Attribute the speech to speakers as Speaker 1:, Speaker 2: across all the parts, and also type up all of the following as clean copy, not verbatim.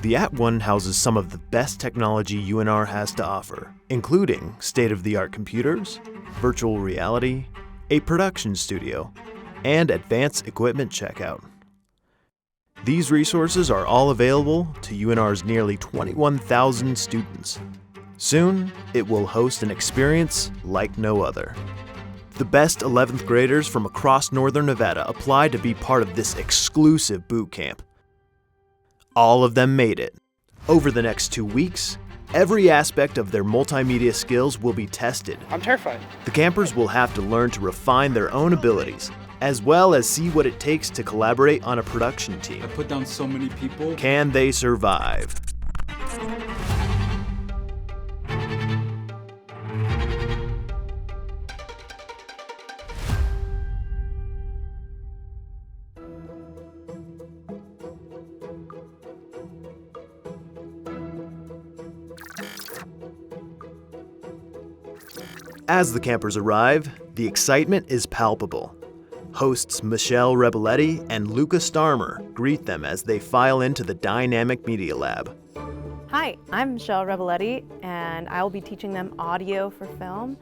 Speaker 1: The @1 houses some of the best technology UNR has to offer, including state-of-the-art computers, virtual reality, a production studio, and advanced equipment checkout. These resources are all available to UNR's nearly 21,000 students. Soon, it will host an experience like no other. The best 11th graders from across Northern Nevada applied to be part of this exclusive boot camp. All of them made it. Over the next 2 weeks, every aspect of their multimedia skills will be tested.
Speaker 2: I'm terrified.
Speaker 1: The campers will have to learn to refine their own abilities, as well as see what it takes to collaborate on a production team.
Speaker 3: I put down so many people.
Speaker 1: Can they survive? As the campers arrive, the excitement is palpable. Hosts Michelle Rebelletti and Luca Starmer greet them as they file into the Dynamic Media Lab.
Speaker 4: Hi, I'm Michelle Rebelletti, and I will be teaching them audio for film.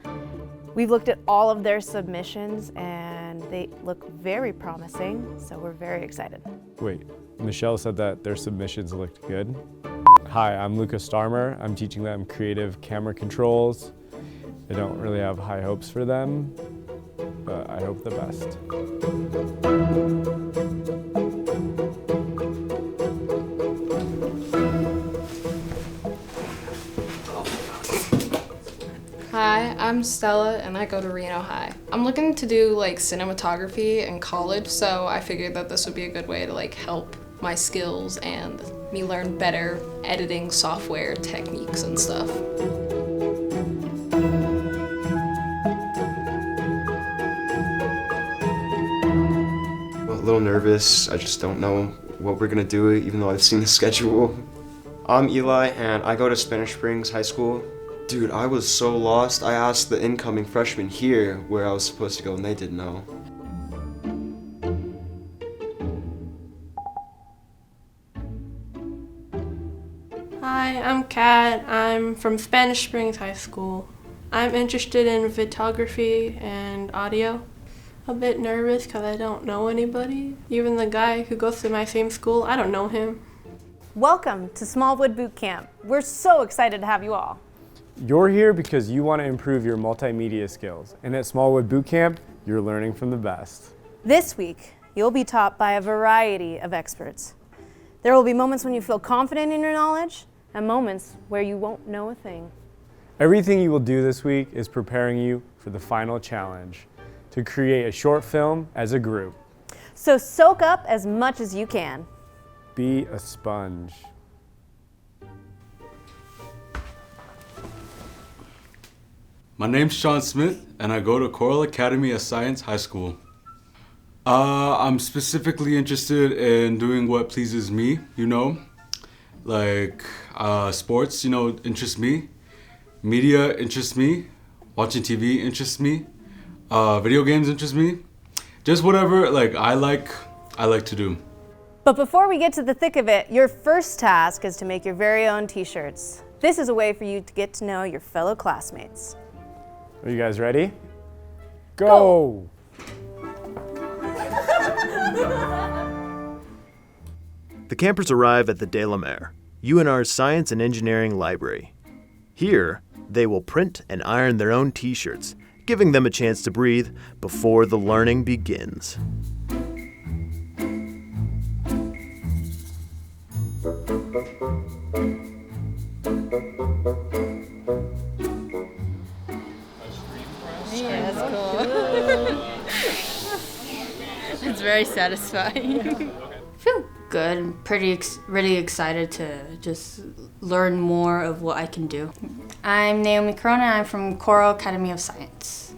Speaker 4: We've looked at all of their submissions, and they look very promising, so we're very excited.
Speaker 5: Wait, Michelle said that their submissions looked good? Hi, I'm Luca Starmer. I'm teaching them creative camera controls. I don't really have high hopes for them, but I hope the best.
Speaker 6: Hi, I'm Stella and I go to Reno High. I'm looking to do cinematography in college, so I figured that this would be a good way to help my skills and me learn better editing software techniques and stuff.
Speaker 7: A little nervous. I just don't know what we're gonna do, even though I've seen the schedule. I'm Eli and I go to Spanish Springs High School. Dude, I was so lost. I asked the incoming freshmen here where I was supposed to go and they didn't know.
Speaker 8: Hi, I'm Kat. I'm from Spanish Springs High School. I'm interested in photography and audio. A bit nervous because I don't know anybody. Even the guy who goes to my same school, I don't know him.
Speaker 4: Welcome to Smallwood Bootcamp. We're so excited to have you all.
Speaker 5: You're here because you want to improve your multimedia skills, and at Smallwood Bootcamp, you're learning from the best.
Speaker 4: This week, you'll be taught by a variety of experts. There will be moments when you feel confident in your knowledge, and moments where you won't know a thing.
Speaker 5: Everything you will do this week is preparing you for the final challenge, to create a short film as a group.
Speaker 4: So soak up as much as you can.
Speaker 5: Be a sponge.
Speaker 3: My name's Sean Smith, and I go to Coral Academy of Science High School. I'm specifically interested in doing what pleases me, sports, interests me. Media interests me. Watching TV interests me. Video games interest me. Just whatever I like to do.
Speaker 4: But before we get to the thick of it, your first task is to make your very own t-shirts. This is a way for you to get to know your fellow classmates.
Speaker 5: Are you guys ready? Go!
Speaker 1: The campers arrive at the De La Mare, UNR's Science and Engineering Library. Here, they will print and iron their own t-shirts, giving them a chance to breathe before the learning begins.
Speaker 9: Yeah, that's cool. It's very satisfying.
Speaker 10: I feel good and really excited to just learn more of what I can do. I'm Naomi Corona. I'm from Coral Academy of Science.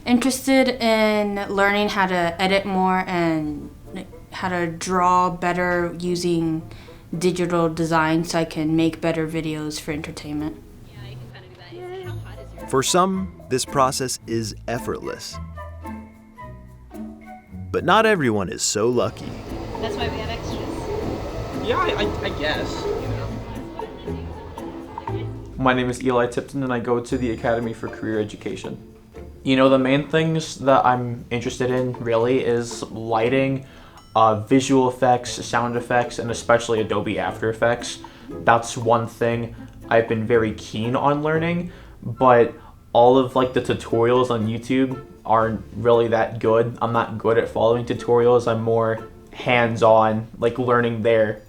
Speaker 10: Interested in learning how to edit more and how to draw better using digital design so I can make better videos for entertainment.
Speaker 1: For some, this process is effortless. But not everyone is so lucky.
Speaker 9: That's why we have extras.
Speaker 2: Yeah, I guess, My name is Eli Tipton and I go to the Academy for Career Education. You know, the main things that I'm interested in really is lighting, visual effects, sound effects, and especially Adobe After Effects. That's one thing I've been very keen on learning, but all of like the tutorials on YouTube aren't really that good. I'm not good at following tutorials. I'm more hands-on, like learning there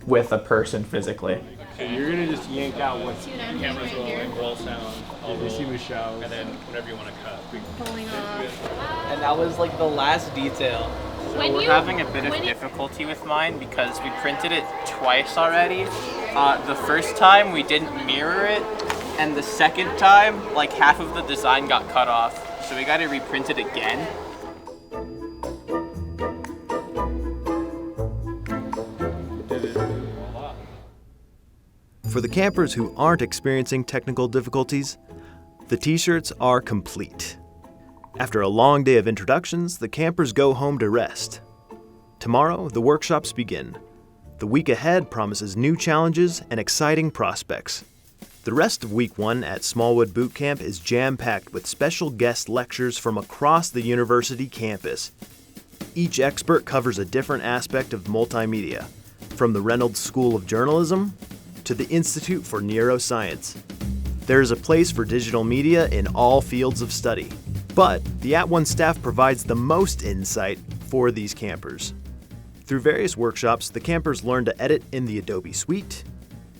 Speaker 2: with a person physically.
Speaker 5: So you're gonna just yank out what camera's rolling, roll sound, you see Michelle, and then whatever you want to cut.
Speaker 9: Pulling off.
Speaker 11: And that was like the last detail. So we're having a bit of difficulty with mine because we printed it twice already. The first time we didn't mirror it, and the second time, like half of the design got cut off. So we got to reprint it again.
Speaker 1: For the campers who aren't experiencing technical difficulties, the t-shirts are complete. After a long day of introductions, the campers go home to rest. Tomorrow, the workshops begin. The week ahead promises new challenges and exciting prospects. The rest of week 1 at Smallwood Bootcamp is jam-packed with special guest lectures from across the university campus. Each expert covers a different aspect of multimedia, from the Reynolds School of Journalism to the Institute for Neuroscience. There is a place for digital media in all fields of study, but the @ONE staff provides the most insight for these campers. Through various workshops, the campers learn to edit in the Adobe Suite,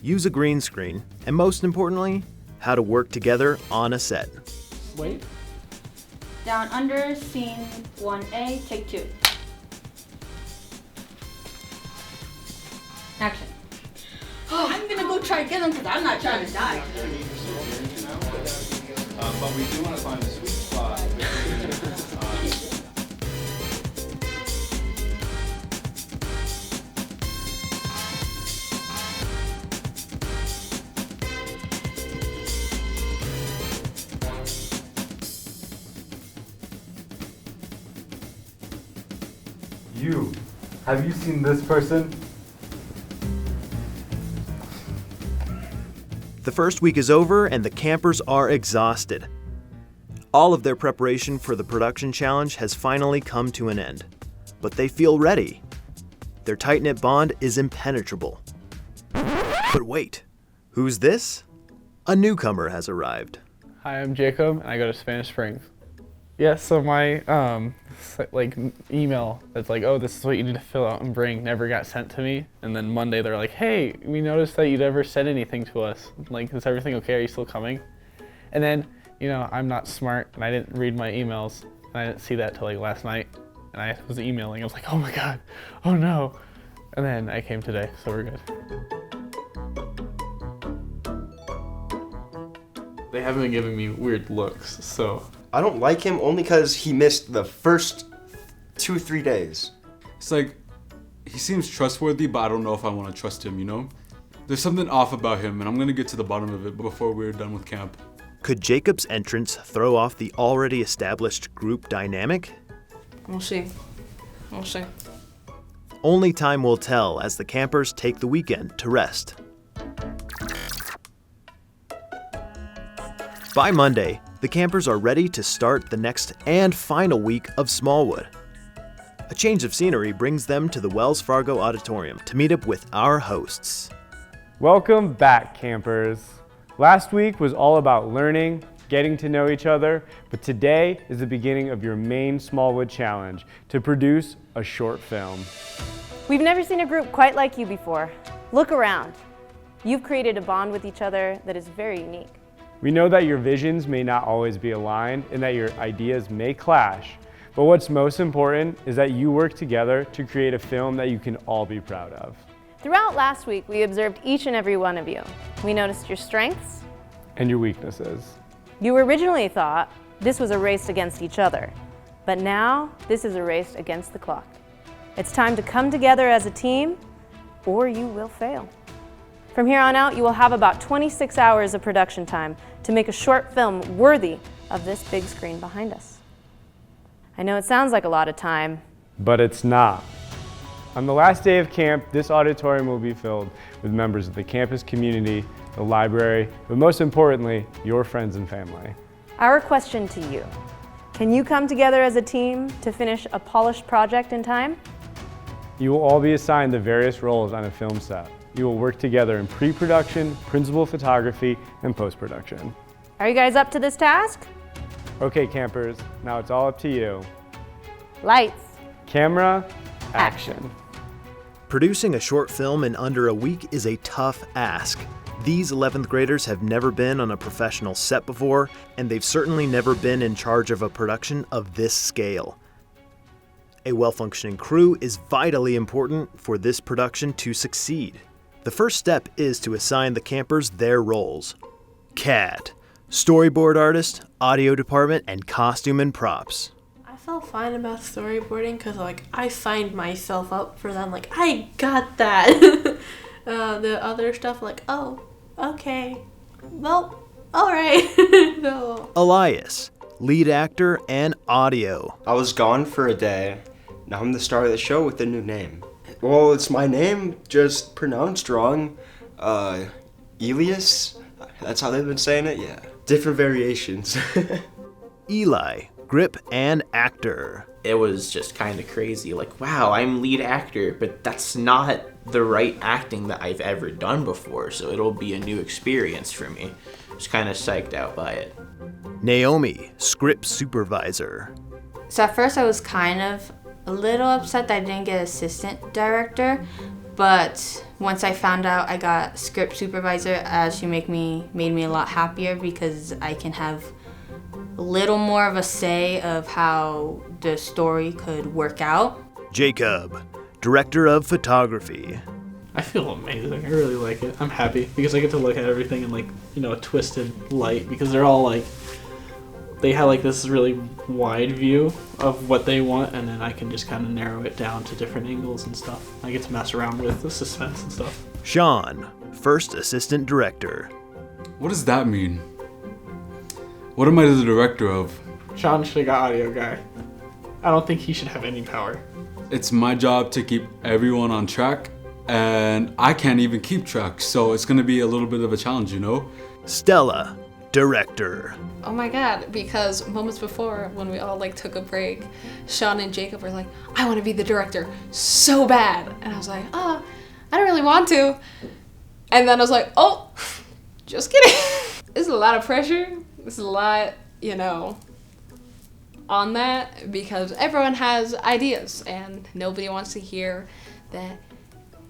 Speaker 1: use a green screen, and most importantly, how to work together on a set.
Speaker 5: Wait.
Speaker 10: Down under, scene 1A, take 2. Action.
Speaker 9: Oh, I'm gonna go try to get them because I'm not trying to die.
Speaker 3: But we do want to find a sweet spot.
Speaker 12: Have you seen this person?
Speaker 1: The first week is over and the campers are exhausted. All of their preparation for the production challenge has finally come to an end, but they feel ready. Their tight-knit bond is impenetrable. But wait, who's this? A newcomer has arrived.
Speaker 13: Hi, I'm Jacob, and I go to Spanish Springs. Yeah, so my email that's like, oh, this is what you need to fill out and bring, never got sent to me. And then Monday they're like, hey, we noticed that you never said anything to us. Like, is everything okay? Are you still coming? And then, you know, I'm not smart and I didn't read my emails. And I didn't see that till like last night. And I was emailing. I was like, oh my God, oh no. And then I came today, so we're good. They haven't been giving me weird looks, so.
Speaker 7: I don't like him only because he missed the first 2-3 days.
Speaker 3: It's like, he seems trustworthy, but I don't know if I want to trust him, you know? There's something off about him, and I'm going to get to the bottom of it before we're done with camp.
Speaker 1: Could Jacob's entrance throw off the already established group dynamic?
Speaker 6: We'll see. We'll see.
Speaker 1: Only time will tell as the campers take the weekend to rest. By Monday, the campers are ready to start the next and final week of Smallwood. A change of scenery brings them to the Wells Fargo Auditorium to meet up with our hosts.
Speaker 5: Welcome back, campers. Last week was all about learning, getting to know each other, but today is the beginning of your main Smallwood challenge to produce a short film.
Speaker 4: We've never seen a group quite like you before. Look around. You've created a bond with each other that is very unique.
Speaker 5: We know that your visions may not always be aligned and that your ideas may clash, but what's most important is that you work together to create a film that you can all be proud of.
Speaker 4: Throughout last week, we observed each and every one of you. We noticed your strengths
Speaker 5: and your weaknesses.
Speaker 4: You originally thought this was a race against each other, but now this is a race against the clock. It's time to come together as a team, or you will fail. From here on out, you will have about 26 hours of production time to make a short film worthy of this big screen behind us. I know it sounds like a lot of time,
Speaker 5: but it's not. On the last day of camp, this auditorium will be filled with members of the campus community, the library, but most importantly, your friends and family.
Speaker 4: Our question to you: can you come together as a team to finish a polished project in time?
Speaker 5: You will all be assigned the various roles on a film set. You will work together in pre-production, principal photography, and post-production.
Speaker 4: Are you guys up to this task?
Speaker 5: Okay, campers, now it's all up to you.
Speaker 4: Lights.
Speaker 5: Camera, action.
Speaker 1: Producing a short film in under a week is a tough ask. These 11th graders have never been on a professional set before, and they've certainly never been in charge of a production of this scale. A well-functioning crew is vitally important for this production to succeed. The first step is to assign the campers their roles. Kat, storyboard artist, audio department, and costume and props.
Speaker 8: I felt fine about storyboarding because I signed myself up for them. I got that. The other stuff oh, okay, well, all right. No.
Speaker 1: Elias, lead actor and audio.
Speaker 7: I was gone for a day. Now I'm the star of the show with a new name. Well, it's my name, just pronounced wrong. Elias? That's how they've been saying it? Yeah. Different variations.
Speaker 1: Eli, grip and actor.
Speaker 2: It was just kind of crazy. Wow, I'm lead actor, but that's not the right acting that I've ever done before, so it'll be a new experience for me. I was kind of psyched out by it.
Speaker 1: Naomi, script supervisor.
Speaker 10: So at first I was kind of a little upset that I didn't get assistant director, but once I found out I got script supervisor, it actually made me a lot happier because I can have a little more of a say of how the story could work out.
Speaker 1: Jacob, director of photography.
Speaker 13: I feel amazing. I really like it. I'm happy because I get to look at everything in a twisted light because they're all they have this really wide view of what they want, and then I can just kind of narrow it down to different angles and stuff. I get to mess around with the suspense and stuff.
Speaker 1: Sean, first assistant director.
Speaker 3: What does that mean? What am I the director of?
Speaker 13: Sean should have got audio guy. I don't think he should have any power.
Speaker 3: It's my job to keep everyone on track, and I can't even keep track, so it's gonna be a little bit of a challenge,
Speaker 1: Stella, director.
Speaker 6: Oh my god, because moments before when we all took a break, Sean and Jacob were like, I want to be the director so bad. And I was like, I don't really want to. And then I was like, oh, just kidding. There's a lot of pressure. There's a lot, on that because everyone has ideas and nobody wants to hear that,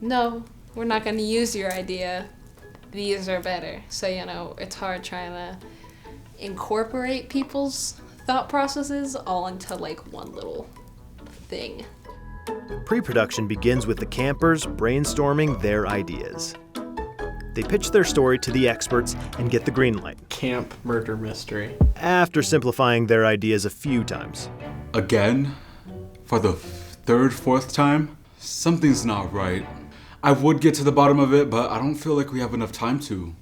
Speaker 6: no, we're not going to use your idea. These are better. So, it's hard trying to incorporate people's thought processes all into one little thing.
Speaker 1: Pre-production begins with the campers brainstorming their ideas. They pitch their story to the experts and get the green light.
Speaker 13: Camp murder mystery.
Speaker 1: After simplifying their ideas a few times.
Speaker 3: Again? For the fourth time? Something's not right. I would get to the bottom of it, but I don't feel like we have enough time to.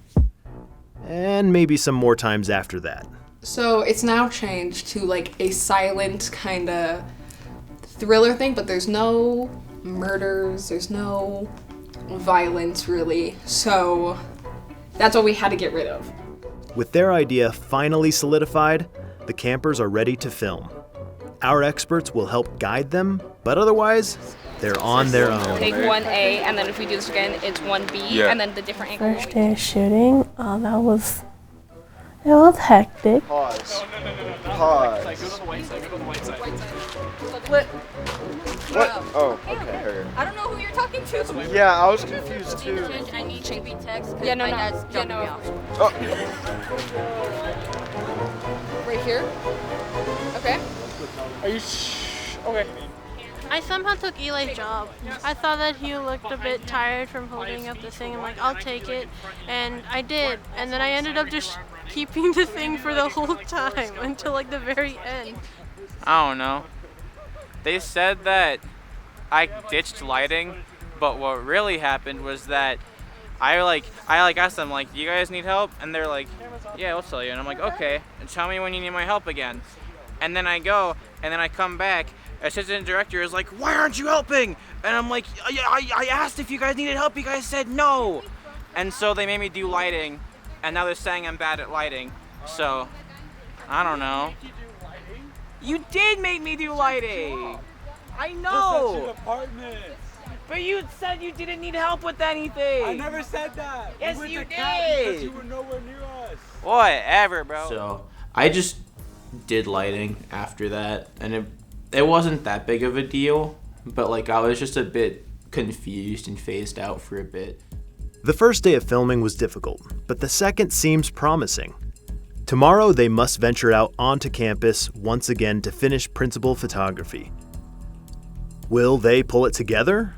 Speaker 1: And maybe some more times after that.
Speaker 6: So it's now changed to a silent kind of thriller thing, but there's no murders, there's no violence really. So that's what we had to get rid of.
Speaker 1: With their idea finally solidified, the campers are ready to film. Our experts will help guide them, but otherwise, they're on their own.
Speaker 12: Take 1A, and then if we do this again, it's 1B, and then the different angle.
Speaker 8: First day of shooting, it was hectic.
Speaker 7: Pause.
Speaker 11: No.
Speaker 7: Pause.
Speaker 11: Go to the white side. Go to the white side.
Speaker 7: What? Oh, okay.
Speaker 12: I don't know who you're talking to.
Speaker 7: Yeah, I was confused too.
Speaker 10: I need to be text.
Speaker 12: Yeah, no.
Speaker 7: Oh.
Speaker 12: Right here. Okay.
Speaker 11: Are you okay?
Speaker 8: I somehow took Eli's job. I thought that he looked a bit tired from holding up the thing. I'm like, I'll take it. And I did. And then I ended up just keeping the thing for the whole time until the very end.
Speaker 11: I don't know. They said that I ditched lighting, but what really happened was that I asked them do you guys need help? And they're like, yeah, we'll tell you. And I'm like, okay, and tell me when you need my help again. And then I go, and then I come back, assistant director is like, why aren't you helping? And I'm like, I asked if you guys needed help, you guys said no. And so they made me do lighting, and now they're saying I'm bad at lighting. So, I don't know. You did make me do lighting. I know. But you said you didn't need help with anything.
Speaker 14: I never said that.
Speaker 11: Yes,
Speaker 14: we went
Speaker 11: you
Speaker 14: to Cat because
Speaker 11: did.
Speaker 14: you were nowhere near us.
Speaker 11: Whatever, bro.
Speaker 2: So I just did lighting after that, and it wasn't that big of a deal, but like I was just a bit confused and phased out for a bit.
Speaker 1: The first day of filming was difficult, but the second seems promising. Tomorrow they must venture out onto campus once again to finish principal photography. Will they pull it together?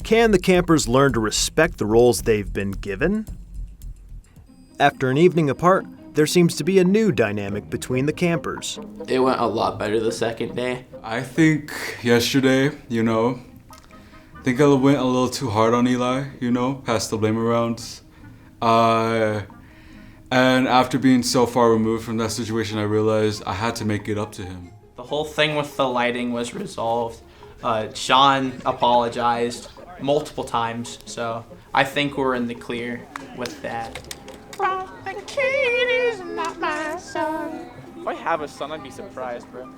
Speaker 1: Can the campers learn to respect the roles they've been given? After an evening apart, there seems to be a new dynamic between the campers.
Speaker 2: It went a lot better the second day.
Speaker 3: I think yesterday, I think I went a little too hard on Eli, passed the blame around. And after being so far removed from that situation, I realized I had to make it up to him.
Speaker 2: The whole thing with the lighting was resolved. Sean apologized multiple times, so I think we're in the clear with that.
Speaker 11: The kid is not my son. If I have a son, I'd be surprised, bro.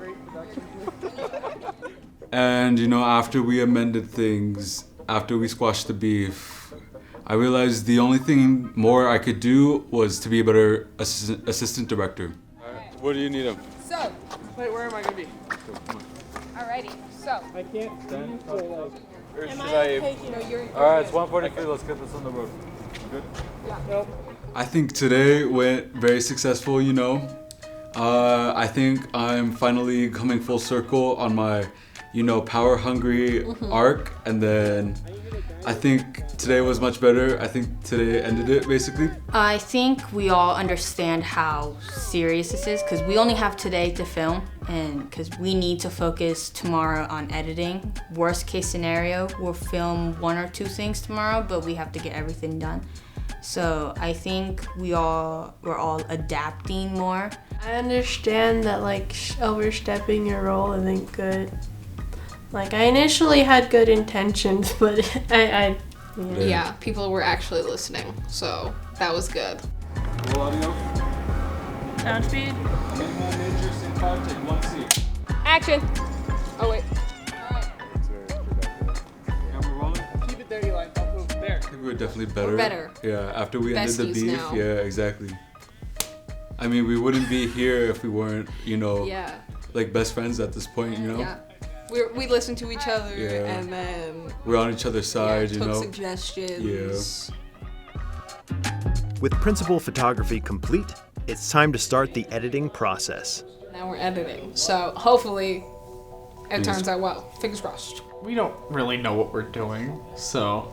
Speaker 3: And after we amended things, after we squashed the beef, I realized the only thing more I could do was to be a better assistant director.
Speaker 14: What do you need him?
Speaker 12: So,
Speaker 13: Wait, where am I gonna be?
Speaker 12: alrighty. So,
Speaker 13: I can't stand for like.
Speaker 14: Or should I? Alright, it's 1:43. Let's get this on the road. Good?
Speaker 13: Nope.
Speaker 3: I think today went very successful, I think I'm finally coming full circle on my, power-hungry arc, and then I think today was much better. I think today ended it, basically.
Speaker 10: I think we all understand how serious this is because we only have today to film and because we need to focus tomorrow on editing. Worst case scenario, we'll film 1 or 2 things tomorrow, but we have to get everything done. So I think we're all adapting more.
Speaker 8: I understand that overstepping your role isn't good. I initially had good intentions, but
Speaker 6: Yeah, people were actually listening, so that was good.
Speaker 14: Roll audio.
Speaker 8: Sound speed.
Speaker 14: Minimum major, same 5, take 1 seat.
Speaker 12: action. Oh wait.
Speaker 14: Camera rolling.
Speaker 13: Keep it there, Eli. I'll move there.
Speaker 3: I think we were definitely better.
Speaker 6: We're better.
Speaker 3: Yeah, after we ended the
Speaker 6: Besties
Speaker 3: beef.
Speaker 6: now.
Speaker 3: Yeah, exactly. I mean, we wouldn't be here if we weren't,
Speaker 6: Yeah.
Speaker 3: best friends at this point,
Speaker 6: Yeah. We listened to each other
Speaker 3: Yeah.
Speaker 6: and then
Speaker 3: We're on each other's side,
Speaker 6: took suggestions.
Speaker 1: With principal photography complete, it's time to start the editing process.
Speaker 6: Now we're editing, so hopefully it turns out well. Fingers crossed.
Speaker 13: We don't really know what we're doing, so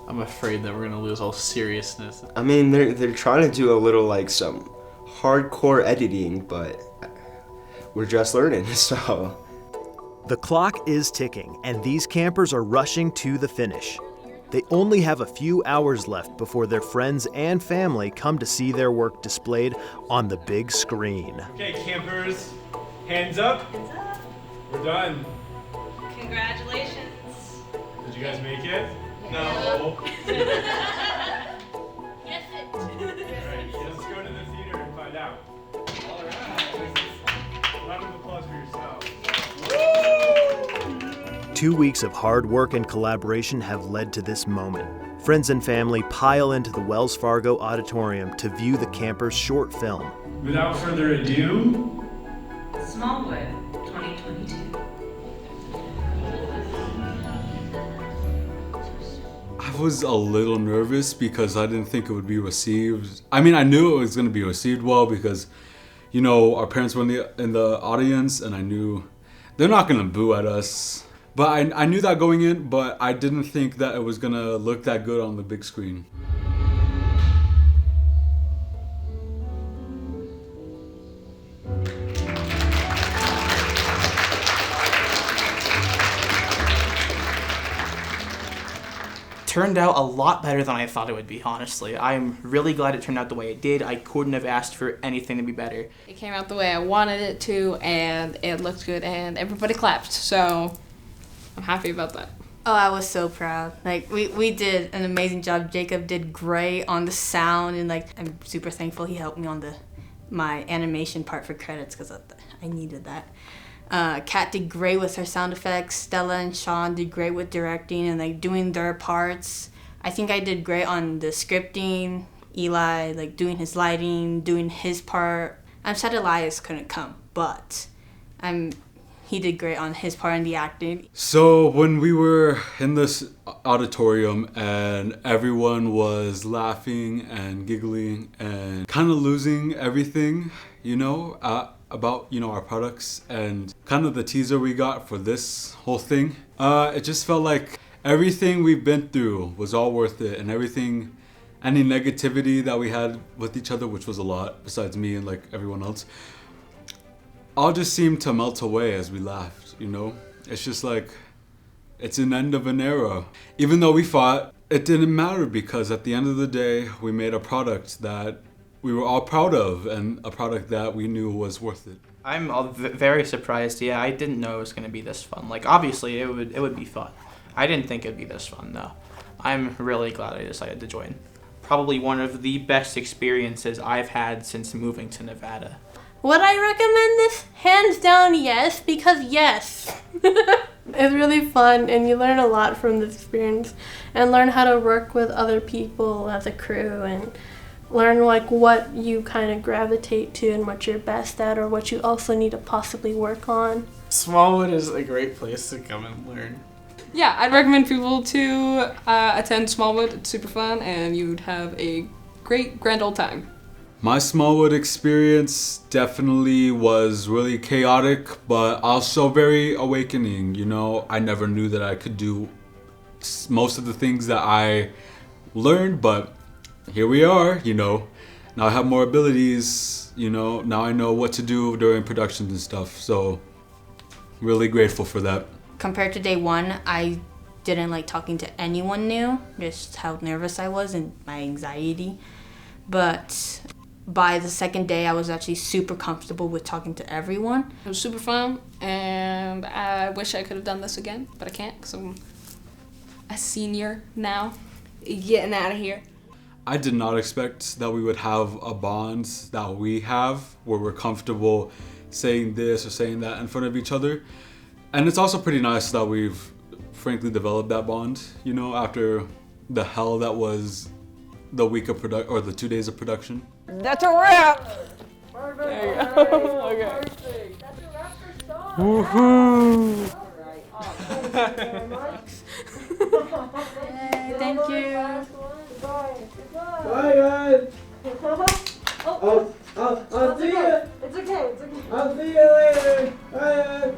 Speaker 13: I'm afraid that we're gonna lose all seriousness.
Speaker 7: I mean, they're trying to do a little some hardcore editing, but we're just learning, so.
Speaker 1: The clock is ticking, and these campers are rushing to the finish. They only have a few hours left before their friends and family come to see their work displayed on the big screen.
Speaker 14: Okay, campers, hands up. We're done.
Speaker 9: Congratulations.
Speaker 14: Did you guys make it? No.
Speaker 9: Yes, it.
Speaker 14: Alright, let's go to the theater and find out. Alright. Round of applause for yourself.
Speaker 1: 2 weeks of hard work and collaboration have led to this moment. Friends and family pile into the Wells Fargo Auditorium to view the campers' short film.
Speaker 14: Without further ado,
Speaker 9: Smallwood 2022.
Speaker 3: I was a little nervous because I didn't think it would be received. I mean, I knew it was going to be received well because, our parents were in the audience, and I knew they're not going to boo at us. But I knew that going in, but I didn't think that it was going to look that good on the big screen.
Speaker 2: turned out a lot better than I thought it would be, honestly. I'm really glad it turned out the way it did. I couldn't have asked for anything to be better.
Speaker 6: It came out the way I wanted it to, and it looked good, and everybody clapped, so I'm happy about that.
Speaker 10: Oh, I was so proud. Like, we did an amazing job. Jacob did great on the sound, and like, I'm super thankful he helped me on my animation part for credits, because I needed that. Kat did great with her sound effects. Stella and Sean did great with directing and like doing their parts. I think I did great on the scripting. Eli, like doing his lighting, doing his part. I'm sad Elias couldn't come, but he did great on his part in the acting.
Speaker 3: So when we were in this auditorium and everyone was laughing and giggling and kind of losing everything, about our products and kind of the teaser we got for this whole thing, it just felt like everything we've been through was all worth it, and any negativity that we had with each other, which was a lot besides me and like everyone else, all just seemed to melt away as we laughed. It's just like it's an end of an era. Even though we fought, it didn't matter, because at the end of the day we made a product that we were all proud of, and a product that we knew was worth it.
Speaker 2: I'm very surprised. Yeah, I didn't know it was going to be this fun. Like, obviously, it would be fun. I didn't think it would be this fun, though. I'm really glad I decided to join. Probably one of the best experiences I've had since moving to Nevada.
Speaker 8: Would I recommend this? Hands down, yes, because yes. It's really fun, and you learn a lot from this experience, and learn how to work with other people as a crew, and learn like what you kind of gravitate to and what you're best at, or what you also need to possibly work on.
Speaker 13: Smallwood is a great place to come and learn.
Speaker 6: Yeah, I'd recommend people to attend Smallwood. It's super fun, and you'd have a great grand old time.
Speaker 3: My Smallwood experience definitely was really chaotic, but also very awakening. I never knew that I could do most of the things that I learned, but here we are, Now I have more abilities, Now I know what to do during productions and stuff. So really grateful for that.
Speaker 10: Compared to day one, I didn't like talking to anyone new, just how nervous I was and my anxiety. But by the second day, I was actually super comfortable with talking to everyone.
Speaker 6: It was super fun, and I wish I could have done this again, but I can't because I'm a senior now. Getting out of here.
Speaker 3: I did not expect that we would have a bond that we have, where we're comfortable saying this or saying that in front of each other. And it's also pretty nice that we've frankly developed that bond, after the hell that was the week of or the 2 days of production.
Speaker 9: That's a wrap!
Speaker 13: Perfect. There you go. Okay.
Speaker 9: Perfect. That's a wrap for Star.
Speaker 13: Woohoo!
Speaker 9: Alright. Thank you very much.
Speaker 10: Thank you.
Speaker 9: Bye, guys. I'll see you. It's okay. I'll see you later. Bye.